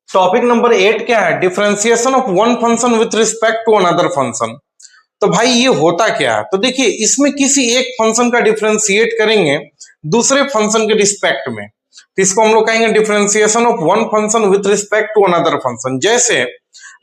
Topic number 8 क्या है? Differentiation of one function with respect to another function. तो भाई ये होता क्या है? तो देखिए, इसमें किसी एक फंक्शन का डिफरेंशिएट करेंगे दूसरे फंक्शन के रिस्पेक्ट में, तो इसको हम लोग कहेंगे differentiation of one function with respect to another function. जैसे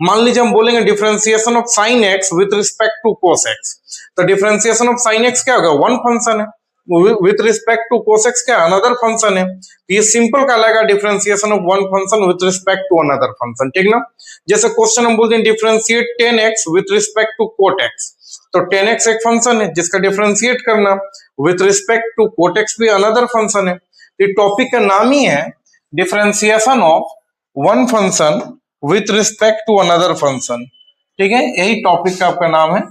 मान लीजिए हम बोलेंगे differentiation of sine x with respect to cos x, तो डिफरेंशिएशन ऑफ साइन एक्स क्या होगा? वन फंक्शन है, with respect to cos x क्या? अनदर फंक्शन है। तो ये सिंपल कहलाएगा differentiation of one function with respect to another function, ठीक ना। जैसे क्वेश्चन हम बोलते हैं differentiate 10x with respect to cot x, तो 10x एक फंक्शन है जिसका डिफरेंशिएट करना, with respect to cot x भी अनदर फंक्शन है। तो टॉपिक का नाम ही है differentiation of one function with respect to another function, ठीक है। यही टॉपिक का आपका नाम है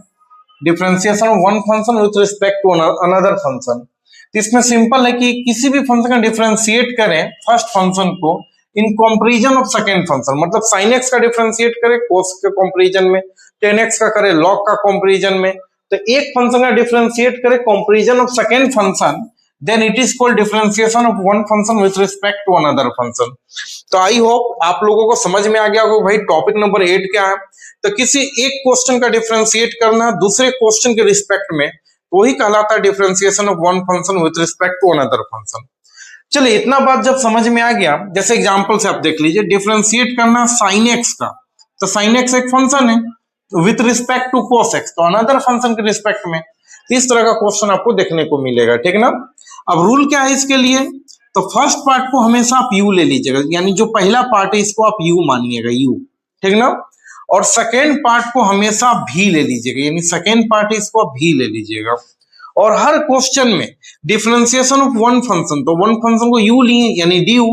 differentiation of one function with respect to another function. इसमें सिंपल है कि किसी भी फंक्शन का डिफरेंशिएट करें फर्स्ट फंक्शन को in comparison of second function, मतलब sin x का डिफरेंशिएट करें cos के कंपैरिजन में, 10x का करें log का कंपैरिजन में। तो एक फंक्शन का डिफरेंशिएट करें comparison of second function, then it is called differentiation of one function with respect to another function. तो आई होप आप लोगों को समझ में आ गया होगा भाई टॉपिक नंबर 8 क्या है। तो किसी एक क्वेश्चन का डिफरेंशिएट करना दूसरे क्वेश्चन के रिस्पेक्ट में, वही कहलाता है differentiation of one function with respect to another function. चलिए, इतना बात जब समझ में आ गया, जैसे एग्जांपल से आप देख लीजिए, डिफरेंशिएट करना sin x का, तो sin x एक फंक्शन है with respect to cos x, तो अनदर फंक्शन के रिस्पेक्ट में। इस तरह का क्वेश्चन आपको देखने को मिलेगा, ठीक ना। अब रूल क्या है इसके लिए? तो फर्स्ट पार्ट को हमेशा आप u ले लीजिएगा, यानी जो पहला पार्ट है इसको आप u मानिएगा, u, ठीक ना। और सेकेंड पार्ट को हमेशा v ले लीजिएगा, यानी सेकेंड पार्ट है इसको आप v ले लीजिएगा। और हर क्वेश्चन में डिफरेंशिएशन ऑफ वन फंक्शन, तो वन फंक्शन को u लिए यानी du,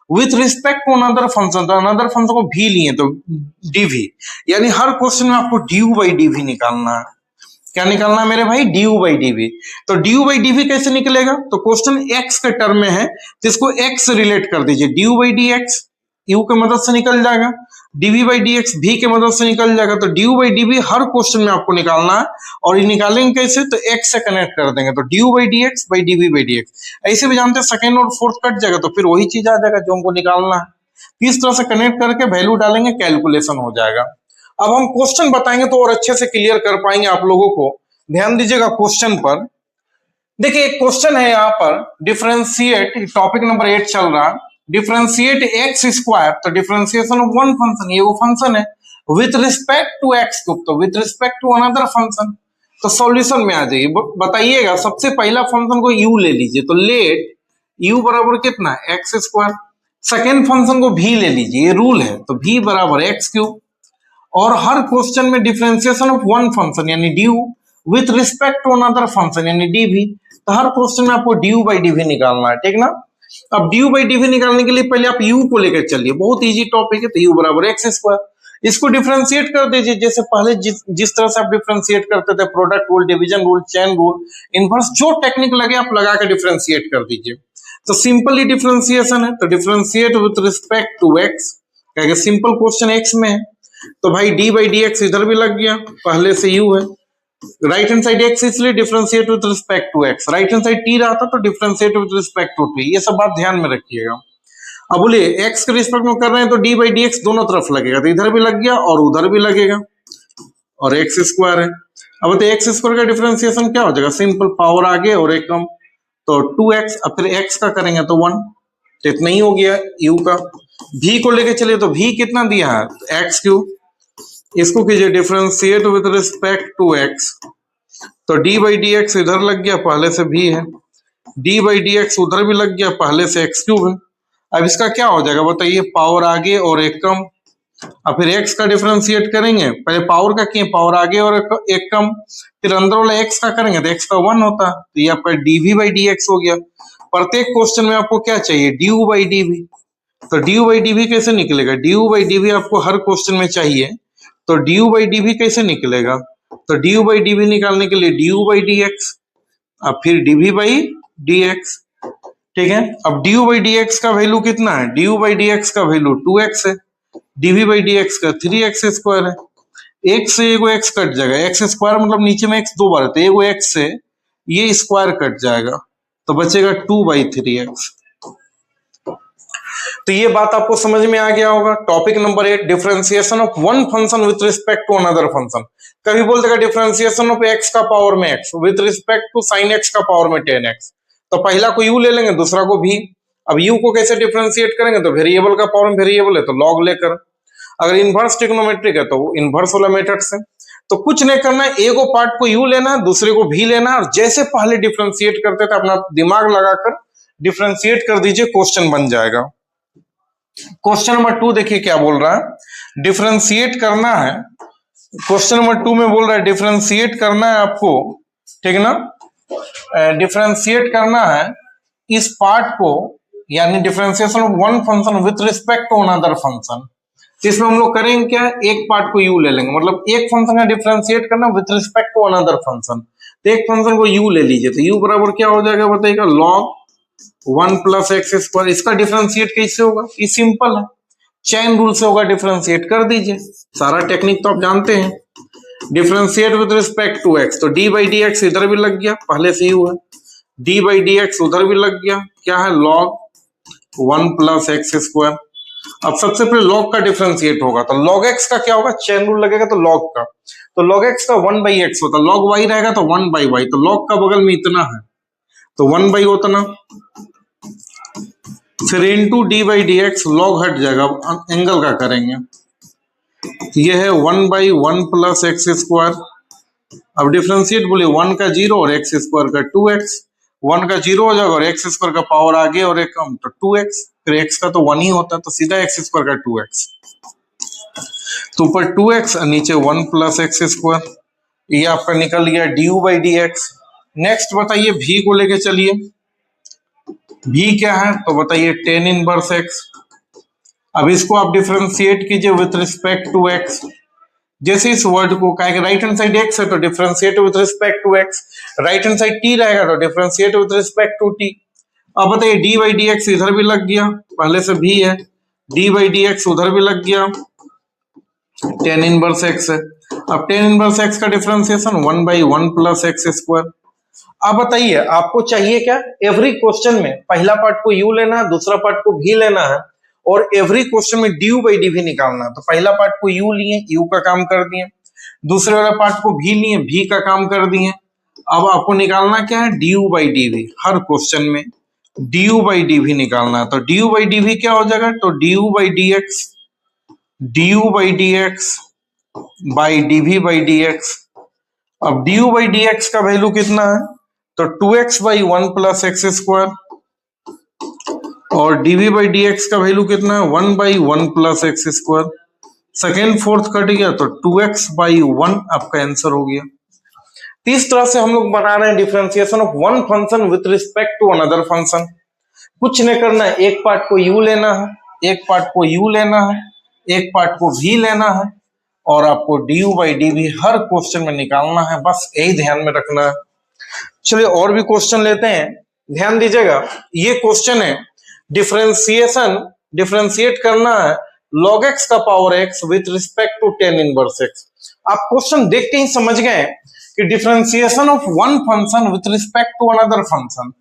with respect to another function, तो अनदर फंक्शन को v लिए तो dv, यानी हर क्वेश्चन में आपको du by dv निकालना है। क्या निकालना है मेरे भाई? du by dv। तो du by dv कैसे निकलेगा? तो क्वेश्चन x के टर्म में है तो इसको x से रिलेट कर दीजिए, du by dx u के मदद से निकल जाएगा, dv by dx v के मदद से निकल जाएगा। तो du by dv her question में आपको निकालना है, और ये निकालेंगे कैसे? तो x से कनेक्ट कर देंगे, तो du by dx by dv by dx। ऐसे भी जानते हैं सेकेंड और फोर्थ कट जाएगा तो फिर वही चीज आ जाएगा जो हमको निकालना है। इस तरह से कनेक्ट करके वैल्यू डालेंगे, कैलकुलेशन हो जाएगा। अब हम क्वेश्चन बताएंगे तो और अच्छे से क्लियर कर पाएंगे आप लोगों को। ध्यान दीजिएगा क्वेश्चन पर। देखिए, एक क्वेश्चन है यहाँ पर, डिफरेंशिएट, टॉपिक नंबर 8 चल रहा, डिफरेंशिएट एक्स स्क्वायर, तो डिफरेंशिएशन ऑफ वन फंक्शन, ये वो फंक्शन है, with respect to X cube, तो with respect to another function. तो सॉल्यूशन में आ जाइए, बताइएगा। सबसे पहला फंक्शन को u ले लीजिए, तो लेट u बराबर कितना? X square. सेकेंड फंक्शन को v ले लीजिए, ये रूल है, तो v बराबर एक्स क्यूब। और हर क्वेश्चन में डिफरेंशिएशन ऑफ वन फंक्शन यानी du with respect to another function यानी dv, तो हर क्वेश्चन में आपको du by dv निकालना है, ठीक ना। अब du by dv निकालने के लिए पहले आप u को लेकर चलिए, बहुत इजी टॉपिक है। तो u बराबर एक्स स्क्वायर, इसको डिफरेंशिएट कर दीजिए जैसे पहले जिस तरह से आप डिफरेंशिएट करते थे, product rule, division rule, chain rule, inverse, जो टेक्निक लगे आप लगा के डिफरेंशिएट कर दीजिए। तो सिंपली डिफरेंशिएशन है, तो differentiate with respect to x, क्या सिंपल क्वेश्चन एक्स में है, तो भाई d by dx इधर भी लग गया, पहले से u है, राइट हैंड साइड x इसलिए differentiate with respect to x, right hand side t रहा था तो differentiate with respect to t, ये सब बात ध्यान में रखिएगा। अब बोलिए x के रिस्पेक्ट में कर रहे हैं तो d by dx दोनों तरफ लगेगा, तो इधर भी लग गया और उधर भी लगेगा, और x स्क्वायर है। अब तो x स्क्वायर का डिफरेंशिएशन क्या हो जाएगा? सिंपल, पावर आगे और एक कम, तो 2x, अब फिर x का करेंगे तो 1, तो इतना ही हो गया u का। v को लेके चलिए, तो v कितना दिया है? X cube. इसको कीजिए differentiate with respect to x, तो d by dx इधर लग गया, पहले से v है, d by dx उधर भी लग गया, पहले से x क्यूब है। अब इसका क्या हो जाएगा बताइए? पावर आगे और एक कम, अब फिर x का डिफरेंशिएट करेंगे, पहले पावर का किए, पावर आगे और एक कम, फिर अंदर वाला x का करेंगे तो x का 1 होता, तो ये आपका dv by dx हो गया। प्रत्येक क्वेश्चन में आपको क्या चाहिए? du by dv, तो du by dv कैसे निकलेगा? du by dv आपको हर क्वेश्चन में चाहिए, तो du by dv कैसे निकलेगा? तो du by dv निकालने के लिए du by dx, अब फिर dv by dx, ठीक है। अब du by dx का वैल्यू कितना है? du by dx का वैल्यू 2x है, dv by dx का 3x स्क्वायर है। एक से एगो x कट जाएगा, x स्क्वायर मतलब नीचे में x 2 बार है, तो एगो x से ये स्क्वायर कट जाएगा, तो बचेगा 2 by 3x। तो ये बात आपको समझ में आ गया होगा। Topic number 8, differentiation of one function with respect to another function. कभी बोल देगा डिफरेंशिएशन ऑफ एक्स का पावर में x with respect to sine x का पावर में टेन एक्स, तो पहला को यू ले लेंगे, दूसरा को भी। अब यू को कैसे डिफरेंशिएट करेंगे, तो वेरिएबल का पावर में वेरिएबल है तो लॉग लेकर। अगर इनवर्स ट्रिग्नोमेट्रिक है तो इनवर्स वाला मेथड से। तो कुछ नहीं करना है, एक पार्ट को यू लेना है, दूसरे को भी लेना है, और जैसे पहले डिफरेंशिएट करते थे अपना दिमाग लगाकर डिफरेंशिएट कर दीजिए, क्वेश्चन बन जाएगा। क्वेश्चन नंबर 2 देखिए क्या बोल रहा है, डिफरेंशिएट करना है। क्वेश्चन नंबर 2 में बोल रहा है डिफरेंशिएट करना है आपको, ठीक ना, डिफरेंशिएट करना है इस पार्ट को, यानी differentiation of one function with respect to another function. इसमें हम लोग करेंगे क्या, एक पार्ट को यू ले लेंगे, मतलब एक फंक्शन का डिफरेंशिएट करना with respect to another function. तो एक फंक्शन को यू ले लीजिए, तो यू बराबर क्या हो जाएगा बताइएगा, log 1 प्लस एक्स स्क्वायर। इसका डिफरेंशिएट कैसे होगा, ये सिंपल है, चेन रूल से होगा, डिफरेंशिएट कर दीजिए। सारा टेक्निक तो आप जानते हैं। Differentiate with respect to x, तो डी बाई डी एक्स इधर भी लग गया, पहले से ही हुआ, डी बाई डी एक्स उधर भी लग गया, क्या है log 1 प्लस एक्स स्क्वायर। अब सबसे पहले log का डिफरेंशिएट होगा, तो log x का क्या होगा, चेन रूल लगेगा तो log का, तो log x का 1 बाई एक्स होता, log y रहेगा तो 1 बाई वाई, तो log का बगल में इतना है तो 1 बाई उतना, फिर into D by D x, log हट जाएगा, अब एंगल का करेंगे, ये है 1 बाई 1 प्लस एक्स स्क्वायर। अब डिफरेंशिएट बोलिए 1 का 0 और एक्स स्क्वायर का 2x, 1 का 0 हो जाएगा और एक्स स्क्वायर का पावर आगे और एक कम तो 2x, फिर x का तो 1 ही होता है तो सीधा एक्स स्क्वायर का 2x, तो ऊपर 2x और नीचे 1 प्लस एक्स स्क्वायर, ये आपका निकल गया D by D x. Next बताइए v को लेके चलिए, v क्या है तो बताइए tan इनवर्स x। अब इसको आप डिफरेंशिएट कीजिए विथ रिस्पेक्ट टू x, जैसे इस वर्ड को कहेगा राइट हैंड साइड x है तो differentiate with respect to x, right hand side t रहेगा तो differentiate with respect to t। अब बताइए डी बाई डी एक्स इधर भी लग गया, पहले से भी है, डी बाई डी एक्स उधर भी लग गया, tan इनवर्स x है। अब tan इनवर्स x का differentiation 1 by 1 plus x square. अब बताइए आपको चाहिए क्या, एवरी क्वेश्चन में पहला पार्ट को u लेना है, दूसरा पार्ट को v लेना है, और एवरी क्वेश्चन में ड्यू बाई डी भी निकालना है। तो पहला पार्ट को u लिए, u का काम कर दिए, दूसरे वाला पार्ट को v लिए, v का काम कर दिए। अब आपको निकालना क्या है, ड्यू बाई डी भी, हर क्वेश्चन में ड्यू बाई डी भी निकालना है। तो ड्यू बाई डी भी क्या हो जाएगा, तो due by D x, due by D x by D भी बाई डी एक्स। अब ड्यू बाई डी एक्स का वैल्यू कितना है, तो 2x by 1 plus x square, और dv बाई डी एक्स का वैल्यू कितना है 1 by 1 plus x square. Second fourth cut गया तो 2x बाई 1 आपका आंसर हो गया। तो इस तरह से हम लोग बना रहे हैं differentiation of one function with respect to another function. कुछ नहीं करना है, एक पार्ट को u लेना है, एक पार्ट को u लेना है, एक पार्ट को v लेना है, और आपको ड्यू बाई डी भी हर क्वेश्चन में निकालना है, बस यही ध्यान में रखना है। चलिए और भी क्वेश्चन लेते हैं, ध्यान दीजिएगा। ये क्वेश्चन है डिफरेंशिएट करना है log x का power x with respect to tan inverse x। आप क्वेश्चन देख के ही समझ गए कि differentiation of one function with respect to another function.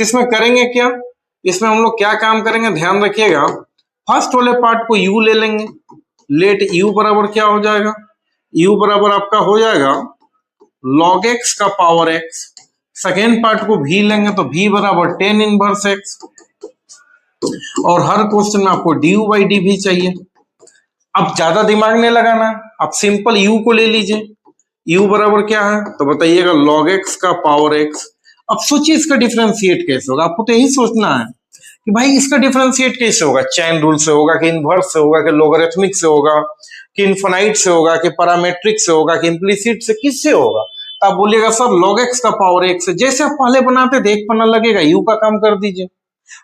इसमें करेंगे क्या, इसमें हम लोग क्या काम करेंगे, ध्यान रखिएगा। फर्स्ट वाले पार्ट को u ले लेंगे, लेट u बराबर क्या हो जाएगा, u बराबर आपका हो जाएगा log x का पावर x। सेकेंड पार्ट को v लेंगे तो v बराबर tan इनवर्स x, और हर क्वेश्चन में आपको ड्यू बाई डी भी चाहिए। अब ज्यादा दिमाग नहीं लगाना, आप सिंपल u को ले लीजिए, u बराबर क्या है तो बताइएगा log x का पावर x। अब सोचिए इसका डिफरेंशिएट कैसे होगा, आपको तो यही सोचना है कि भाई इसका डिफरेंशिएट कैसे होगा, चेन रूल से होगा कि इनवर्स से होगा कि लोगरिथमिक से होगा कि इनफाइनाइट से होगा कि पैरामेट्रिक से होगा कि इम्प्लिसिट से, किससे होगा। तो आप बोलिएगा सर log x का पावर x, जैसे आप पहले बनाते थे एक पन्ना लगेगा, u का काम कर दीजिए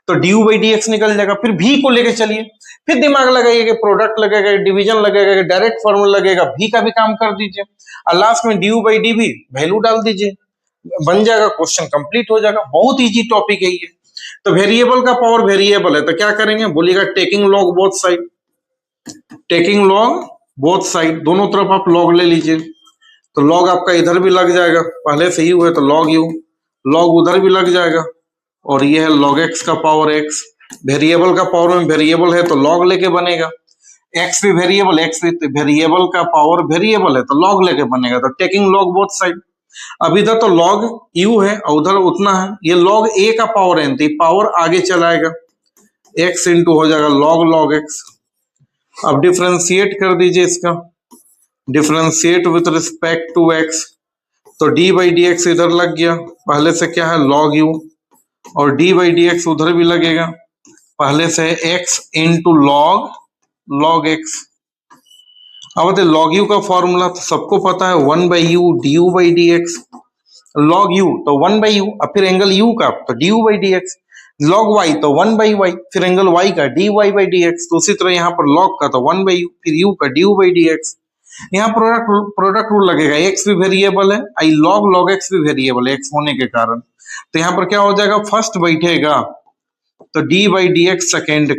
तो ड्यू बाई डी एक्स निकल जाएगा। फिर v को लेके चलिए, फिर दिमाग लगाइए कि प्रोडक्ट लगेगा, डिवीजन लगेगा, डायरेक्ट फॉर्मूला लगेगा, v का भी काम कर दीजिए, और लास्ट में ड्यू बाई डी भी वैल्यू डाल दीजिए, बन जाएगा, क्वेश्चन कंप्लीट हो जाएगा। बहुत इजी टॉपिक है ये। तो वेरिएबल का पावर वेरिएबल है तो क्या करेंगे, बोलिएगा taking log both side, taking log both side, दोनों तरफ आप लॉग ले लीजिए। तो लॉग आपका इधर भी लग जाएगा, पहले से यू है तो लॉग यू, लॉग उधर भी लग जाएगा, और ये है log x का पावर x। वेरिएबल का पावर में वेरिएबल है तो लॉग लेके बनेगा, एक्स भी वेरिएबल का पावर वेरिएबल है तो लॉग लेके बनेगा, तो टेकिंग लॉग बोथ साइड। अब इधर तो लॉग यू है और उधर उतना है, ये लॉग ए का पावर है तो पावर आगे चलाएगा, एक्स इंटू हो जाएगा लॉग लॉग एक्स। अब डिफ्रेंशिएट कर दीजिए इसका, differentiate with respect to x, तो डी बाई डी एक्स इधर लग गया, पहले से क्या है लॉग यू, और डी बाई डी एक्स उधर भी लगेगा, पहले से x into log log x. अब बताइए लॉग यू का फॉर्मूला तो सबको पता है, 1/u d u by D x, log u तो 1/u, अब फिर एंगल यू का तो d u by D x, log y तो 1/y, फिर एंगल वाई का d y by D x, तो उसी तरह यहाँ पर लॉग का तो 1/u, फिर यू का D u by D x. यहाँ प्रोडक्ट रूल लगेगा, एक्स भी वेरिएबल है, आई लॉग लॉग एक्स भी वेरिएबल है एक्स होने के कारण, तो यहाँ पर क्या हो जाएगा, फर्स्ट बैठेगा तो d by D x second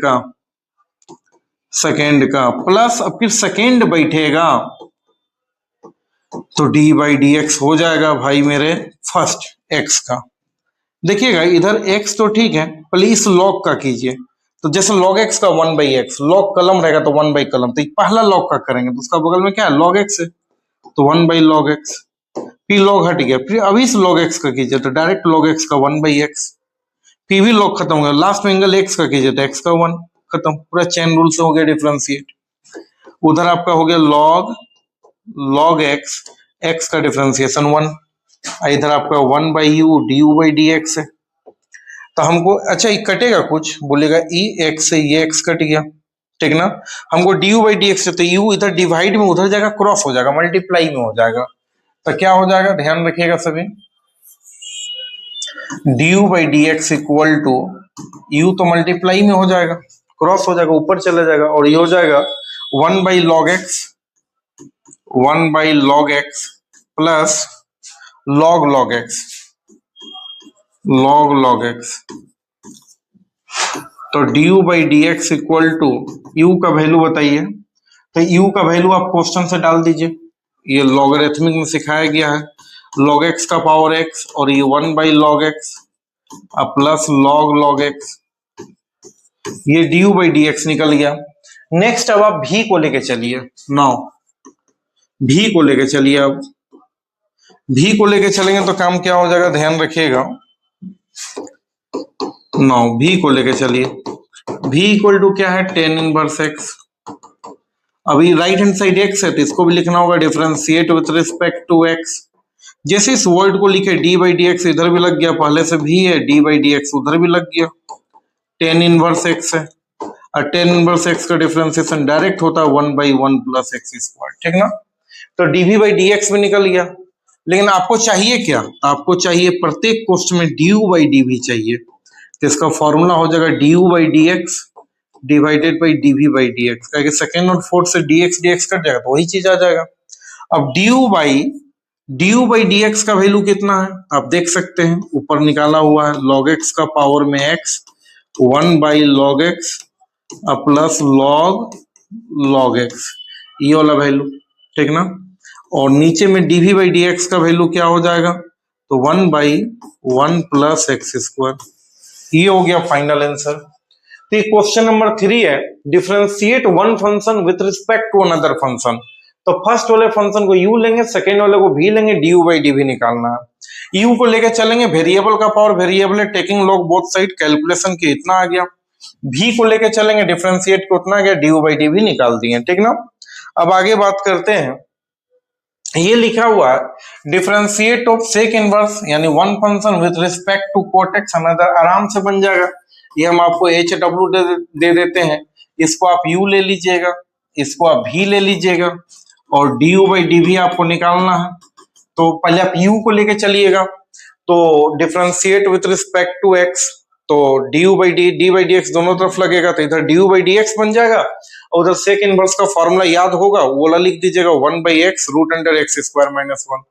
का प्लस, अब फिर सेकेंड बैठेगा तो डी बाई डी एक्स हो जाएगा भाई मेरे फर्स्ट एक्स का। देखिएगा इधर एक्स तो ठीक है, पहले इस लॉग का कीजिए, तो जैसे लॉग एक्स का 1/x, लॉग कलम रहेगा तो 1 कलम, तो पहला लॉग का करेंगे तो उसका बगल में क्या है लॉग एक्स है, तो 1/log x, फिर लॉग हट गया, फिर अभी इस log x का कीजिए तो डायरेक्ट log x का 1/x, फिर भी लॉग खत्म हो गया, लास्ट में एंगल x का कीजिए तो x का 1, खत्म, पूरा चेन रूल से हो गया डिफरेंशिएट। उधर आपका हो गया log x, x का डिफरेंशिएशन 1, इधर आपका 1/u du by D x है, तो हमको अच्छा ये कटेगा कुछ, बोलेगा ई एक्स से ये एक्स कट गया, ठीक ना, हमको D u by D x, तो यू इधर डिवाइड में उधर जाएगा, क्रॉस हो जाएगा, मल्टीप्लाई में हो जाएगा, तो क्या हो जाएगा ध्यान रखिएगा सभी, d u by D x equal to u तो मल्टीप्लाई में हो जाएगा, क्रॉस हो जाएगा, ऊपर चला जाएगा, और ये हो जाएगा 1/log x plus log log x, तो d u by D x equal to u का वैल्यू बताइए, तो यू का वैल्यू आप क्वेश्चन से डाल दीजिए, ये लॉगरिथमिक में सिखाया गया है, log x का पावर x और ये 1/log x plus log x, ये D u by D x निकल गया। नेक्स्ट अब आप भी को लेके चलिए, नाउ भी को लेके चलिए, अब भी को लेके चलेंगे तो काम क्या हो जाएगा ध्यान रखिएगा, नाउ भी को लेके चलिए, भी इक्वल टू क्या है tan इनवर्स x, अभी राइट हैंड साइड x है तो इसको भी लिखना होगा differentiate with respect to x, जैसे इस वर्ड को लिखे डी बाई डी एक्स इधर भी लग गया, पहले से भी है डी बाई डी एक्स उधर भी लग गया, tan इनवर्स x है, और tan इनवर्स x का डिफरेंशिएशन डायरेक्ट होता है 1/1 प्लस एक्स स्क्वायर, ठीक ना, तो dv बाई डी एक्स भी निकल गया। लेकिन आपको चाहिए क्या, आपको चाहिए प्रत्येक क्वेश्चन में du बाई डी चाहिए, तो इसका फॉर्मूला हो जाएगा du by D x divided by dv by D x, second और फोर्थ से dx कट जाएगा तो वही चीज आ जाएगा। अब du बाई डी एक्स का वैल्यू कितना है आप देख सकते हैं, ऊपर निकाला हुआ है log x का पावर में x 1/log x plus log x, ये वाला वैल्यू, ठीक ना, और नीचे में dv बाई डी एक्स का वैल्यू क्या हो जाएगा, तो 1/1 प्लस एक्स स्क्वायर, ये हो गया फाइनल आंसर। तो ये क्वेश्चन नंबर 3 है, differentiate one function with respect to another function, तो फर्स्ट वाले फंक्शन को u लेंगे, सेकेंड वाले को v लेंगे, du बाई dv निकालना है। u को लेके चलेंगे, वेरिएबल का पावर वेरिएबल है, taking log both side, calculation के इतना आ गया। v को लेके चलेंगे, डिफरेंशिएट को उतना आ गया, du बाई dv निकाल दिए, ठीक ना। अब आगे बात करते हैं, ये लिखा हुआ है डिफरेंशिएट ऑफ सेक इनवर्स यानी one function with respect to cot x another, आराम से बन जाएगा, ये हम आपको एच डब्ल्यू दे देते हैं, इसको आप u ले लीजिएगा, इसको आप v ले लीजिएगा, और du बाई dv आपको निकालना है। तो पहले आप u को लेके चलिएगा, तो differentiate with respect to x, तो du by d by D x दोनों तरफ लगेगा, तो इधर du बाई डी एक्स बन जाएगा, और उधर सेक इनवर्स का फॉर्मूला याद होगा वो वाला लिख दीजिएगा 1/x root under x square minus 1।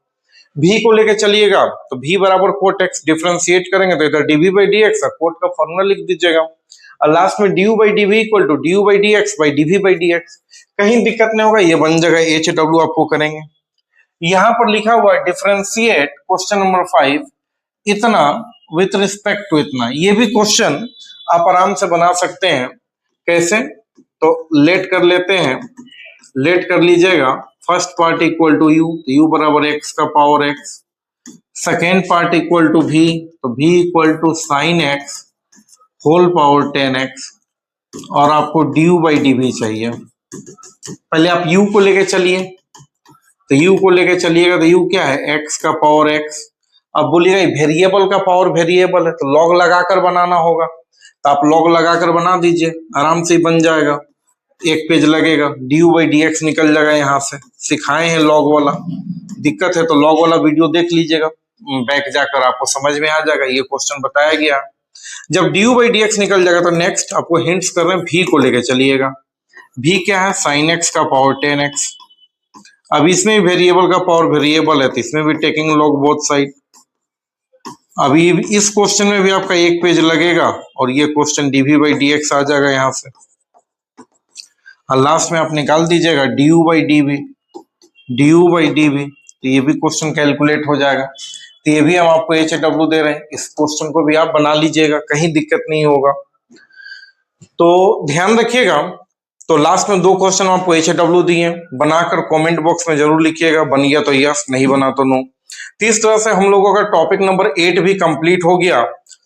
v को लेके चलिएगा तो v बराबर कोट x, डिफरेंशिएट करेंगे तो इधर dv by D x, cot का फॉर्मूला लिख दीजिएगा, और लास्ट में du by dv equal to du by D x by dv by D x, कहीं दिक्कत नहीं होगा, ये बन जाएगा एच डब्ल्यू आपको करेंगे। यहाँ पर लिखा हुआ है डिफरेंशिएट क्वेश्चन नंबर 5 इतना विथ रिस्पेक्ट टू इतना, ये भी क्वेश्चन आप आराम से बना सकते हैं। कैसे? तो लेट कर लेते हैं, लेट कर लीजिएगा। First part equal to u, तो यू बराबर एक्स का power x. Second part equal to v, तो v equal to sine x whole power 10x। और आपको ड्यू बाई डी भी चाहिए। पहले आप u को लेके चलिए, तो u को लेके चलिएगा तो u क्या है? x का पावर x। अब बोलिएगा वेरिएबल का पावर वेरिएबल है तो लॉग लगाकर बनाना होगा, तो आप लॉग लगाकर बना दीजिए, आराम से ही बन जाएगा। एक पेज लगेगा, ड्यू बाई डी एक्स निकल जाएगा। यहाँ से सिखाए हैं लॉग वाला, दिक्कत है तो लॉग वाला वीडियो देख लीजिएगा, बैक जाकर आपको समझ में आ जाएगा। ये क्वेश्चन बताया गया। जब ड्यू बाई डी एक्स निकल जाएगा तो नेक्स्ट आपको हिंट्स कर रहे हैं, भी को लेके चलिएगा। भी क्या है? साइन एक्स का पावर 10x। अब इसमें वेरिएबल का पावर वेरिएबल है तो इसमें भी टेकिंग लॉग बोथ साइड। अभी इस क्वेश्चन में भी आपका एक पेज लगेगा और ये question DV by D X आ जाएगा यहाँ से। और लास्ट में आप निकाल दीजिएगा DU by DV, DU by DV, तो ये भी क्वेश्चन कैलकुलेट हो जाएगा। तो ये भी हम आपको HW दे रहे हैं, इस क्वेश्चन को भी आप बना लीजिएगा, कहीं दिक्कत नहीं होगा। तो ध्यान रखिएगा। तो लास्ट में 2 क्वेश्चन आपको HW दिए, बनाकर कमेंट बॉक्स में जरूर लिखिएगा, बन गया तो यस, नहीं बना तो नो। तो इस तरह से हम लोगों का टॉपिक नंबर 8 भी कंप्लीट हो गया।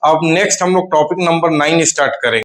अब नेक्स्ट हम लोग टॉपिक नंबर 9 स्टार्ट करेंगे।